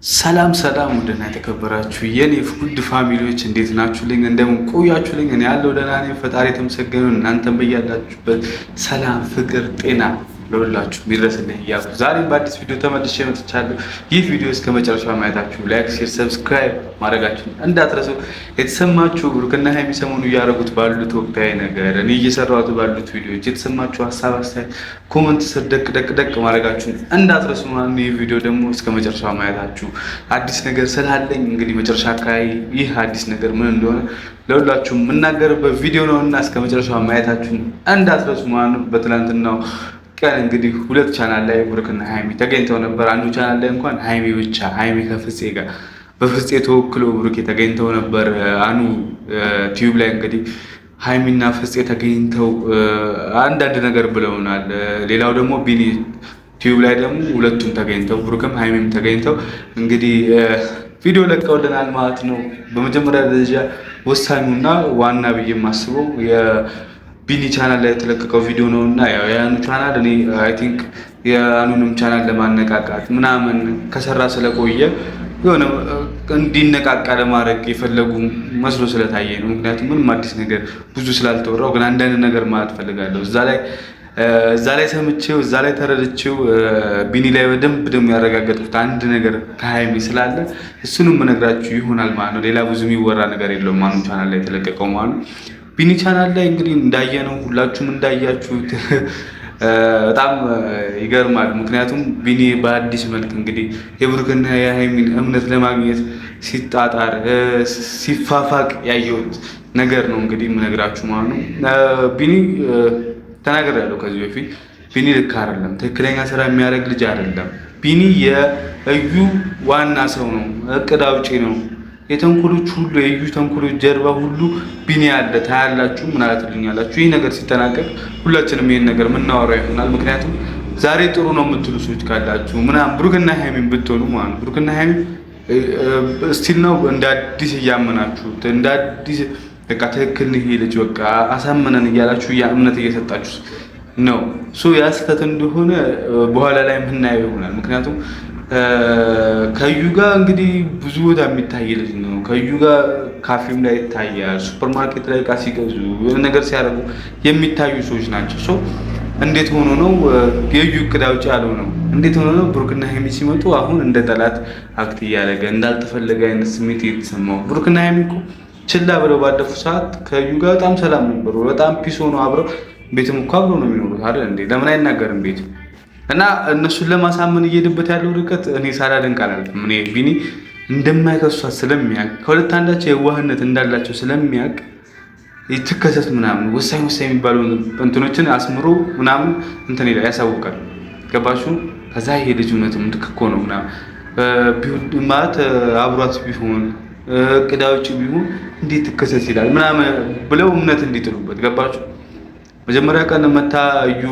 ሰላም ውድና የተከበራችሁ የኔ ውድ ፋሚሊዎች እንዴት ናችሁልኝ? እንደምን ቆያችሁልኝ? እኔ ያለው ደህና ነኝ፣ ፈጣሪ የተመሰገነ። እናንተም በያላችሁበት ሰላም፣ ፍቅር፣ ጤና ለሁላችሁ ይድረስልኝ እያልኩ ዛሬ በአዲስ ቪዲዮ ተመልሼ መጥቻለሁ። ይህ ቪዲዮ እስከ መጨረሻው ማየታችሁ ላይክ፣ ሼር፣ ሰብስክራይብ ማድረጋችሁን እንዳትረሱ። የተሰማችሁ ብሩክና ሀይሚ ሰሞኑ እያደረጉት ባሉት ወቅታዊ ነገር፣ እኔ እየሰራሁት ባሉት ቪዲዮዎች የተሰማችሁ ሀሳብ አስተያየት ኮመንት ስር ደቅ ማድረጋችሁን እንዳትረሱ። ይህ ቪዲዮ ደግሞ እስከ መጨረሻው ማየታችሁ አዲስ ነገር ስላለኝ እንግዲህ መጨረሻ አካባቢ ይህ አዲስ ነገር ምን እንደሆነ ለሁላችሁም የምናገርበት ቪዲዮ ነው እና እስከ መጨረሻው ማየታችሁን እንዳትረሱ ማለት ነው። በትናንትናው ቀን እንግዲህ ሁለት ቻናል ላይ ብሩክና ሀይሚ ተገኝተው ነበር። አንዱ ቻናል ላይ እንኳን ሀይሚ ብቻ ሀይሚ ከፍፄ ጋር በፍፄ ተወክሎ ብሩክ ተገኝተው ነበር። አኑ ቲዩብ ላይ እንግዲህ ሀይሚና ፍፄ ተገኝተው አንዳንድ ነገር ብለውናል። ሌላው ደግሞ ቢኒ ቲዩብ ላይ ደግሞ ሁለቱም ተገኝተው ብሩክም ሀይሚም ተገኝተው እንግዲህ ቪዲዮ ለቀውልናል ማለት ነው። በመጀመሪያ ደረጃ ወሳኙና ዋና ብዬ የማስበው ቢኒ ቻናል ላይ የተለቀቀው ቪዲዮ ነው እና ያኑ ቻናል እኔ አይ ቲንክ የአኑንም ቻናል ለማነቃቃት ምናምን ከሰራ ስለቆየ የሆነ እንዲነቃቃ ለማድረግ የፈለጉ መስሎ ስለታየ ነው። ምክንያቱም ምንም አዲስ ነገር ብዙ ስላልተወራው ግን አንዳንድ ነገር ማለት ፈልጋለሁ። እዛ ላይ ሰምቼው እዛ ላይ ተረድቼው ቢኒ ላይ በደንብ ደግሞ ያረጋገጥኩት አንድ ነገር ከሀይሚ ስላለ እሱንም መነግራችሁ ይሆናል ማለት ነው። ሌላ ብዙ የሚወራ ነገር የለውም። አኑ ቻናል ላይ የተለቀቀው ማለት ነው። ቢኒ ቻናል ላይ እንግዲህ እንዳየነው ሁላችሁም እንዳያችሁት በጣም ይገርማል። ምክንያቱም ቢኒ በአዲስ መልክ እንግዲህ የብሩክና የሀይሚን እምነት ለማግኘት ሲጣጣር ሲፋፋቅ ያየሁት ነገር ነው እንግዲህ የምነግራችሁ ማለት ነው። ቢኒ ተናግሬያለሁ ከዚህ በፊት ቢኒ ልክ አይደለም፣ ትክክለኛ ስራ የሚያደርግ ልጅ አይደለም። ቢኒ የእዩ ዋና ሰው ነው፣ እቅድ አውጪ ነው። የተንኮሎች ሁሉ የእዩ ተንኮሎች ጀርባ ሁሉ ቢኒ ያለ ታያላችሁ። ምን አላትልኛላችሁ? ይህ ነገር ሲጠናቀቅ ሁላችንም ይሄን ነገር የምናወራው ይሆናል። ምክንያቱም ዛሬ ጥሩ ነው የምትሉ ሰዎች ካላችሁ ምናምን ብሩክና ሀይሚን ብትሆኑ ማለት ነው ብሩክና ሀይሚን ስቲል ነው እንደ አዲስ እያመናችሁት እንደ አዲስ በቃ ትክክል ይሄ ልጅ በቃ አሳመነን እያላችሁ እምነት እየሰጣችሁ ነው። ያ ስህተት እንደሆነ በኋላ ላይ የምናየው ይሆናል። ምክንያቱም ከዩ ጋር እንግዲህ ብዙ ቦታ የሚታይ ልጅ ነው። ከዩ ጋር ካፌም ላይ ይታያል፣ ሱፐርማርኬት ላይ እቃ ሲገዙ የሆነ ነገር ሲያደርጉ የሚታዩ ሰዎች ናቸው። እንዴት ሆኖ ነው የዩ እቅድ አውጪ ያለው ነው? እንዴት ሆኖ ነው ብሩክና ሀይሚ ሲመጡ አሁን እንደ ጠላት አክት እያደረገ እንዳልተፈለገ አይነት ስሜት እየተሰማው? ብሩክና ሀይሚ እኮ ችላ ብለው ባለፉ ሰዓት ከዩ ጋር በጣም ሰላም ነበሩ፣ በጣም ፒስ ሆኖ አብረው ቤትም እኮ አብረው ነው የሚኖሩት አይደል እንዴ? ለምን አይናገርም ቤት? እና እነሱን ለማሳመን እየሄድበት ያለው ርቀት እኔ ሳላደንቅ አላልኩም። እኔ ቢኒ እንደማይከሷት ስለሚያውቅ ከሁለት አንዳቸው የዋህነት እንዳላቸው ስለሚያውቅ ትከሰት ምናምን ወሳኝ የሚባሉ እንትኖችን አስምሮ ምናምን እንትን ይላል ያሳውቃል። ገባችሁ? ከዛ ይሄ ልጅ እውነትም ልክ እኮ ነው ምናምን ማለት አብሯት ቢሆን ቅዳውጭ ቢሆን እንዴት ትከሰት ይላል ምናምን ብለው እምነት እንዲጥሉበት። ገባችሁ? መጀመሪያ ቀን መታ እዩ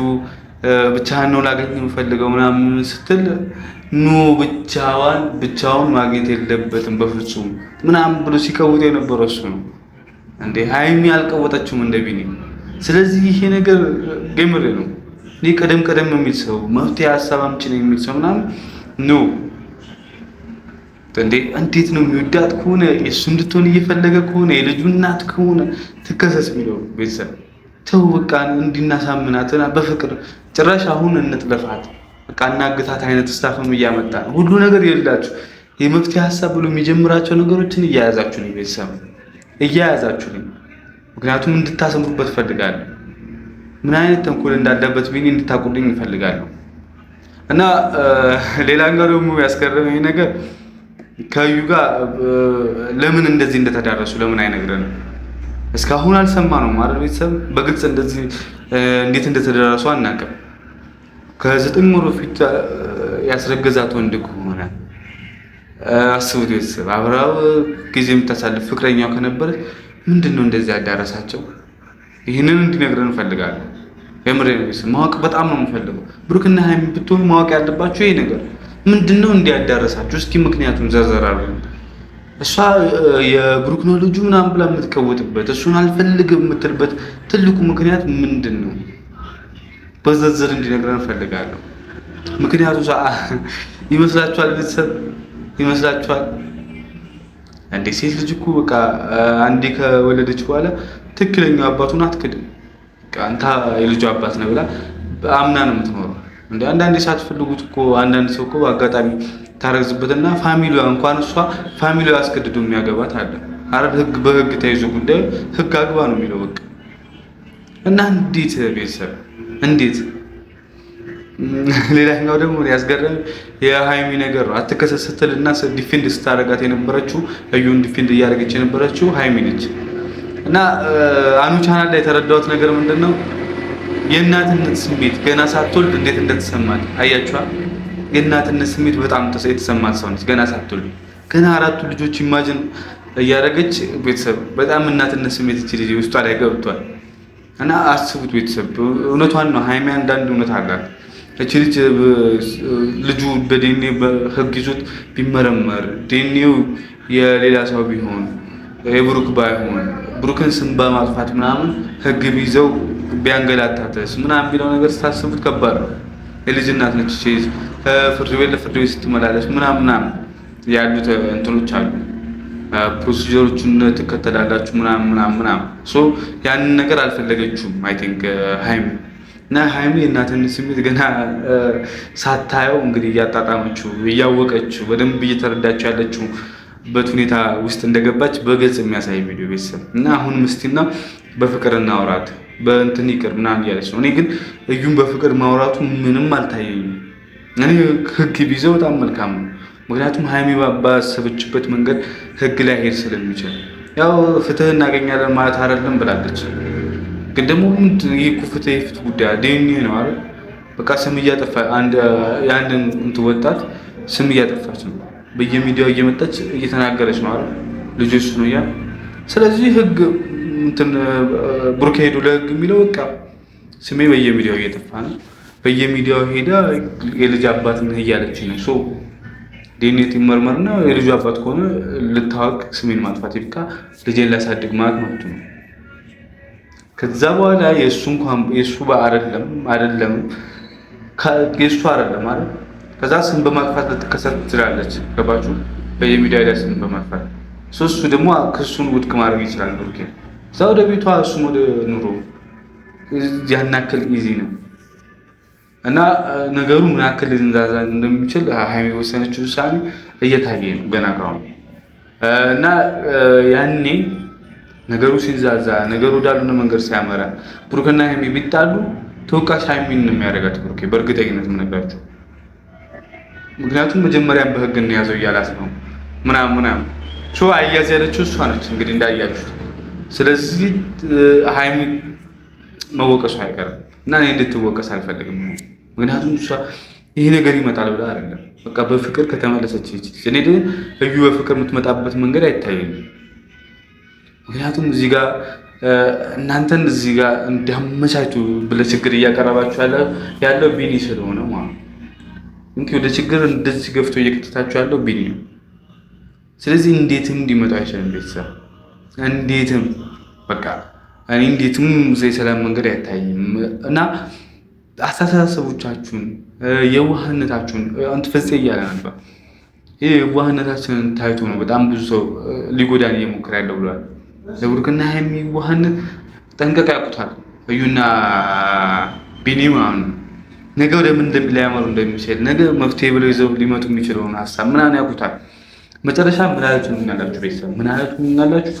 ብቻህን ነው ላገኝ የምፈልገው ምናምን ስትል ኖ ብቻውን ማግኘት የለበትም በፍጹም ምናምን ብሎ ሲቀውጥ የነበረው እሱ ነው እንዴ። ሀይሚ አልቀወጠችውም እንደ ቢኒ። ስለዚህ ይሄ ነገር ገምሬ ነው። እኔ ቀደም የሚል ሰው መፍትሄ ሀሳብ አምጪ ነው የሚል ሰው ምናምን ኖ እንዴ። እንዴት ነው የሚወዳት ከሆነ የእሱ እንድትሆን እየፈለገ ከሆነ የልጁ እናት ከሆነ ትከሰስ የሚለው ቤተሰብ ተው በቃ እንዲናሳምናት በፍቅር ጭራሽ አሁን እንጥለፋት በቃ እናግታት አይነት ስታፍም እያመጣ ነው። ሁሉ ነገር የላችሁ የመፍትሄ ሀሳብ ብሎ የሚጀምራቸው ነገሮችን እያያዛችሁ ነው ቤተሰብ እያያዛችሁ ነው። ምክንያቱም እንድታሰምሩበት ፈልጋለሁ። ምን አይነት ተንኮል እንዳለበት ቢኒ እንድታቁልኝ እፈልጋለሁ። እና ሌላኛው ደግሞ ያስገረመኝ ነገር ከዩ ጋር ለምን እንደዚህ እንደተዳረሱ ለምን አይነግረንም? እስካሁን አልሰማነውም ማለት ቤተሰብ በግልጽ እንደዚህ እንዴት እንደተደረሱ አናውቅም። ከ9 ወር በፊት ያስረገዛት ወንድ ከሆነ አስቡት ቤተሰብ አብራው ጊዜ የምታሳልፍ ፍቅረኛው ከነበረ ምንድነው እንደዚህ ያዳረሳቸው? ይህንን እንዲነግረን እንፈልጋለን። የምሬን ቤተሰብ ማወቅ በጣም ነው የምፈልገው። ብሩክና ሀይሚ ብትሆኑ ማወቅ ያለባቸው ይሄ ነገር ምንድነው እንዲያዳረሳቸው? እስኪ ምክንያቱም ዘርዘራሉ። እሷ የብሩክ ነው ልጁ ምናምን ብላ የምትቀወጥበት እሱን አልፈልግም የምትልበት ትልቁ ምክንያት ምንድን ነው? በዝርዝር እንዲነግረን እንፈልጋለሁ። ምክንያቱ ይመስላችኋል ቤተሰብ? ይመስላችኋል እንዴ? ሴት ልጅ እኮ በቃ አንዴ ከወለደች በኋላ ትክክለኛው አባቱን አትክድም። አንተ የልጁ አባት ነው ብላ አምና ነው የምትኖረው። እንደ አንዳንዴ ሳትፈልጉት እኮ አንዳንድ ሰው እኮ አጋጣሚ ታረግዝበትና ፋሚሊዋ እንኳን እሷ ፋሚሊዋ አስገድዶ የሚያገባት አለ። አረብ ህግ በህግ ተይዞ ጉዳዩ ህግ አግባ ነው የሚለው በቃ። እና እንዴት ቤተሰብ እንዴት ሌላኛው ደግሞ ያስገረም የሃይሚ ነገር ነው። አትከሰስ ስትልና ዲፌንድ ስታረጋት የነበረችው እዩን ዲፌንድ እያደረገች የነበረችው ሃይሚ ነች። እና አኑ ቻናል ላይ የተረዳሁት ነገር ምንድነው የእናትነት ስሜት ገና ሳትወልድ እንዴት እንደተሰማት አያችኋል። የእናትነት ስሜት በጣም የተሰማት ሰው ነች ገና ሳትወልድ። ገና 4 ልጆች ኢማጂን እያደረገች ቤተሰብ በጣም እናትነት ስሜት እቺ ልጅ ውስጧ ላይ ገብቷል። እና አስቡት ቤተሰብ እውነቷን ነው። ሃይሚ አንዳንድ እውነት አላት። እቺ ልጅ ልጁ በዲኤንኤ በህግ ይዞት ቢመረመር ዲኤንኤው የሌላ ሰው ቢሆን የብሩክ ባይሆን ብሩክን ስም በማጥፋት ምናምን ህግ ቢይዘው ቢያንገላታተስ ምናምን ቢለው ነገር ስታስቡት ከባድ ነው። የልጅ እናት ነች እቺ ልጅ ፍርድ ቤት ለፍርድ ቤት ስትመላለስ ምናምን ያሉት እንትኖች አሉ ፕሮሲጀሮችን ትከተላላችሁ ምናምን ሶ ያንን ነገር አልፈለገችውም አይ ቲንክ ሃይሚ። እና ሃይሚ የእናትነት ስሜት ገና ሳታየው እንግዲህ እያጣጣመችው እያወቀችው በደንብ እየተረዳችው ያለችውበት ሁኔታ ውስጥ እንደገባች በግልጽ የሚያሳይ ቪዲዮ ቤተሰብ። እና አሁን ምስቲና በፍቅር እናውራት በእንትን ይቅር ምናምን እያለች ነው። እኔ ግን እዩን በፍቅር ማውራቱ ምንም አልታየኝም። እኔ ህግ ቢይዘው በጣም መልካም ነው። ምክንያቱም ሃይሚ ባሰበችበት መንገድ ህግ ላይ ሄድ ስለሚችል ያው ፍትህ እናገኛለን ማለት አይደለም ብላለች። ግን ደግሞ ይሄ እኮ ፍትህ የፍትህ ጉዳይ ዲኤንኤ ነው አይደል? በቃ ስም እያጠፋ የአንድን እንትን ወጣት ስም እያጠፋች ነው። በየሚዲያው እየመጣች እየተናገረች ነው አይደል? ልጆች ነው ያ። ስለዚህ ህግ እንትን ብሩክ ሄዱ ለህግ የሚለው በቃ ስሜ በየሚዲያው እየጠፋ ነው። በየሚዲያው ሄዳ የልጅ አባት ነህ እያለች ነው። ሶ ዲኤንኤ ይመርመርና የልጁ አባት ከሆነ ልታወቅ ስሜን ማጥፋት ይብቃ፣ ልጄን ላሳድግ ማለት ነው። ከዛ በኋላ የሱ እንኳን የሱ አይደለም የሱ አይደለም ማለት ከዛ ስም በማጥፋት ልትከሰት ትችላለች። ገባችሁ? በየሚዲያ ላይ ስም በማጥፋት እሱ ደግሞ ክሱን ውድቅ ማድረግ ይችላል። ብሩክ እዛ ወደ ቤቷ እሱም ወደ ኑሮ ያን ያክል ኢዚ ነው። እና ነገሩ ምን ያክል ልንዛዛ እንደሚችል ሃይሚ ወሰነችው ውሳኔ እየታየ ነው ገና ካሁን። እና ያኔ ነገሩ ሲንዛዛ ነገሩ ወዳልሆነ መንገድ ሲያመራ ብሩክና ሃይሚ ቢጣሉ ተወቃሽ ሃይሚን ነው የሚያደርጋት ብሩክ በእርግጠኝነት የምነግራችሁ። ምክንያቱም መጀመሪያም በህግ እንያዘው እያላት ነው ምናምን ሶ አያዝ ያለችው እሷ ነች እንግዲህ እንዳያችሁት። ስለዚህ ሃይሚ መወቀሱ አይቀርም እና እኔ እንድትወቀስ አልፈልግም። ምክንያቱም እሷ ይሄ ነገር ይመጣል ብላ አይደለም በቃ በፍቅር ከተመለሰች እኔ ግን እዩ በፍቅር የምትመጣበት መንገድ አይታየኝም። ምክንያቱም እዚህ ጋር እናንተን እዚህ ጋር እንዲያመቻችሁ ብለህ ችግር እያቀረባችሁ ያለው ቢኒ ስለሆነ ማለት ነው። እንኪ ወደ ችግር እንደዚህ ገፍቶ እየከተታችሁ ያለው ቢኒ ነው። ስለዚህ እንዴትም እንዲመጣ አይችልም ቤተሰብ እንዴትም በቃ እኔ እንዴትም የሰላም መንገድ አይታይም። እና አስተሳሰቦቻችሁን የዋህነታችሁን አንተ ፈጽ እያለ ነበር። ይሄ የዋህነታችንን ታይቶ ነው በጣም ብዙ ሰው ሊጎዳን እየሞከረ ያለው ብሏል። ለብሩክና ሃይሚ የዋህነት ጠንቀቅ ያውቁታል እዩና ቢኒ ማለት ነው። ነገ ወደ ምን ሊያመሩ እንደሚችል ነገ መፍትሄ ብለው ይዘው ሊመጡ የሚችለውን ሀሳብ ምናምን ያውቁታል። መጨረሻ ምን አላችሁ ምናላችሁ ቤተሰብ ምን አላችሁ ምናላችሁ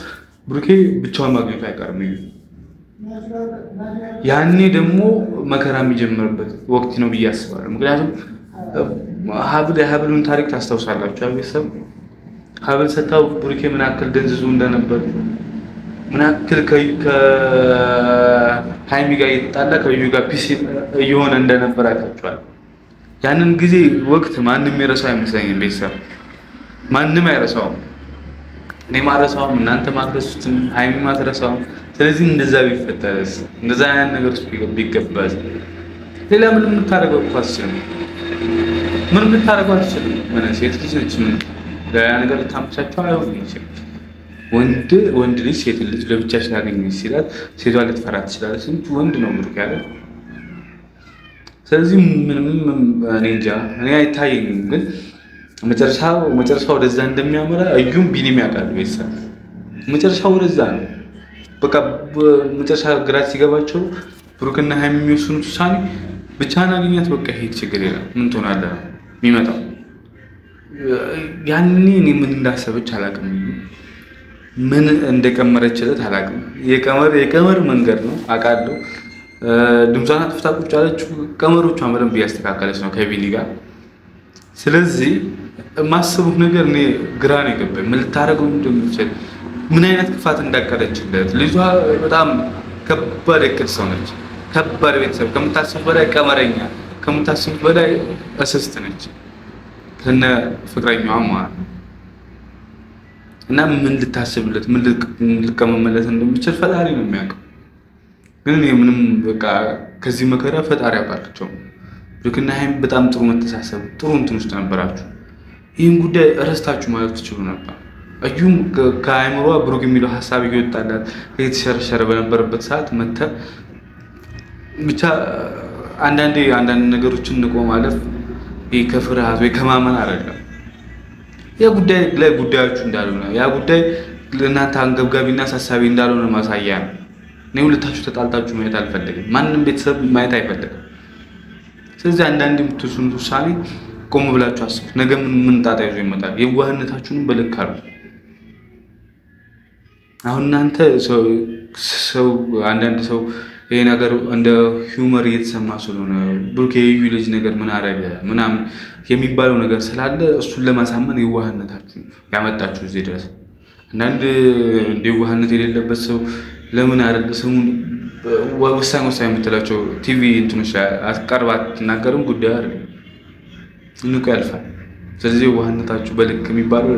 ብሩኬ ብቻውን ማግኘቱ አይቀርም። ያኔ ደግሞ መከራ የሚጀምርበት ወቅት ነው ብዬ አስባለሁ። ምክንያቱም ሀብሉን ታሪክ ታስታውሳላችሁ ቤተሰብ። ሀብል ሰታው ብሩኬ ምን ያክል ደንዝዞ እንደነበር ምን ያክል ከሃይሚ ጋር እየተጣላ ከዩ ጋር ፒስ እየሆነ እንደነበር አይታችኋል። ያንን ጊዜ ወቅት ማንም የረሳው አይመስለኝም ቤተሰብ ማንም አይረሳውም። እኔ ማረሳውም እናንተ ማትረሱትም ሃይሚ ማትረሳውም። ስለዚህ እንደዛ ቢፈጠርስ እንደዛ አይነት ነገር ውስጥ ቢገባስ ሌላ ምንም ልታደርገው እኮ አትችልም። ምንም ልታደርገው አትችልም። ምን ሴት ልጅ ነች ምን ሌላ ነገር ልታመቻቸው አይሆንም ይችላል። ወንድ ልጅ ሴት ልጅ ለብቻሽ ላገኘች ሲላት ሴቷ ልትፈራ ትችላለች እንጂ ወንድ ነው ብሩክ ያለ። ስለዚህ ምንም እኔ እንጃ እኔ አይታየኝም። ግን መጨረሻው ወደዛ እንደሚያመራ እዩም ቢኒም ያውቃሉ። ቤተሰብ መጨረሻው ወደዛ ነው። በቃ መጨረሻ ግራ ሲገባቸው ብሩክና ሀይሚ የሚወስኑት ውሳኔ ብቻህን አግኛት፣ በቃ ይሄ ችግር የለም ምን ትሆናለህ ነው የሚመጣው። ያኔ እኔ ምን እንዳሰበች አላውቅም፣ ምን እንደቀመረችለት አላውቅም። የቀመር መንገድ ነው አውቃለሁ። ድምጿን አጥፍታ ቁጭ ያለችው ቀመሮቿን በደንብ እያስተካከለች ነው ከቢኒ ጋር። ስለዚህ የማስቡት ነገር እኔ ግራ ነው የገባኝ። ምን ልታደርገው እንደምትችል ምን አይነት ክፋት እንዳቀደችለት። ልጇ በጣም ከባድ እቅድ ሰው ነች። ከባድ ቤተሰብ ከምታስብ በላይ ቀመረኛ፣ ከምታስብ በላይ እስስት ነች ከነ ፍቅረኛዋ ማለት ነው። እና ምን ልታስብለት ምን ልቀመመለት እንደምችል ፈጣሪ ነው የሚያውቀው። ግን እኔ ምንም በቃ ከዚህ መከራ ፈጣሪ ያውቃቸው። ብሩክና ሀይሚ በጣም ጥሩ መተሳሰብ፣ ጥሩ እንትን ውስጥ ነበራችሁ። ይህን ጉዳይ እረስታችሁ ማለት ትችሉ ነበር። እዩም ከአይምሯ ብሩክ የሚለው ሀሳብ እየወጣላት እየተሸረሸረ በነበረበት ሰዓት መተ ብቻ አንዳንድ ነገሮችን ንቆ ማለፍ ከፍርሃት ወይ ከማመን አይደለም። ያ ጉዳይ ላይ ጉዳዮቹ እንዳልሆነ ያ ጉዳይ ለእናንተ አንገብጋቢና አሳሳቢ እንዳልሆነ ማሳያ ነው። እኔ ሁለታችሁ ተጣልታችሁ ማየት አልፈልግም። ማንም ቤተሰብ ማየት አይፈልግም። ስለዚህ አንዳንድ የምትወስኑት ውሳኔ ቆም ብላችሁ አስቡት። ነገ ምን ጣጣ ይዞ ይመጣል? የዋህነታችሁንም በልክ አድርጉ። አሁን እናንተ ሰው አንዳንድ ሰው ይሄ ነገር እንደ ሂውመር እየተሰማ ስለሆነ ብሩክ የዩ ልጅ ነገር ምን አደረገ ምናምን የሚባለው ነገር ስላለ እሱን ለማሳመን የዋህነታችሁ ያመጣችሁ እዚህ ድረስ። አንዳንድ እንደ የዋህነት የሌለበት ሰው ለምን አይደለ ስሙን ወሳኝ የምትላቸው ቲቪ እንትኖች አስቀርባ አትናገርም። ጉዳዩ አይደለም፣ እንቆ ያልፋል። ስለዚህ የዋህነታችሁ በልክ የሚባለው